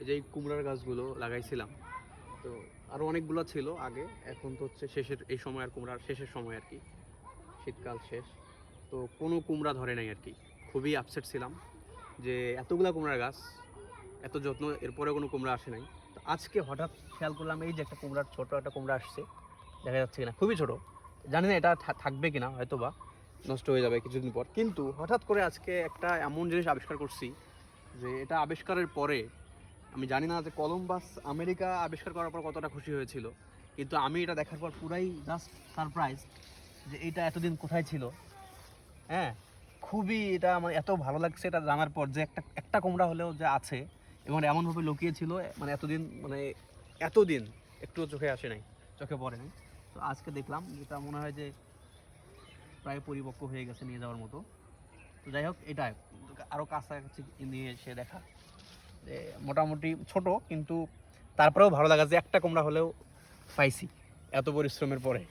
এই যে কুমড়ার গাছগুলো লাগাইছিলাম, তো আরও অনেকগুলো ছিল আগে, এখন তো হচ্ছে শেষের এই সময়, আর কুমড়ার শেষের সময় আর কি, শীতকাল শেষ, তো কোনো কুমড়া ধরে নাই আর কি। খুবই আপসেট ছিলাম যে এতগুলা কুমড়ার গাছ, এত যত্ন, এরপরে কোনো কুমড়া আসে নাই। তো আজকে হঠাৎ খেয়াল করলাম এই যে একটা কুমড়ার ছোট একটা কুমড়া আসছে, দেখা যাচ্ছে কিনা, খুবই ছোট, জানি না এটা থাকবে কিনা, হয়তো বা নষ্ট হয়ে যাবে কিছুদিন পর। কিন্তু হঠাৎ করে আজকে একটা এমন জিনিস আবিষ্কার করছি যে এটা আবিষ্কারের পরে আমি জানি না যে কলম্বাস আমেরিকা আবিষ্কার করার পর কতটা খুশি হয়েছিল, কিন্তু আমি এটা দেখার পর পুরাই জাস্ট সারপ্রাইজ যে এটা এতদিন কোথায় ছিল। হ্যাঁ, খুবই এটা আমার এত ভালো লাগছে এটা জানার পর যে একটা একটা কুমড়া হলেও যে আছে এবং এমনভাবে লুকিয়ে ছিল, মানে এতদিন, মানে এতদিন একটুও চোখে আসে নাই, চোখে পড়ে নাই। তো আজকে দেখলাম যেটা মনে হয় যে প্রায় পরিপক্ক হয়ে গেছে নিয়ে যাওয়ার মতো। তো যাই হোক, এটা আরও কাছাকাছি নিয়ে এসে দেখা যে মোটামুটি ছোট, কিন্তু তারপরেও ভালো লাগা যে একটা কুমড়া হলেও পাইছি এত পরিশ্রমের পরে।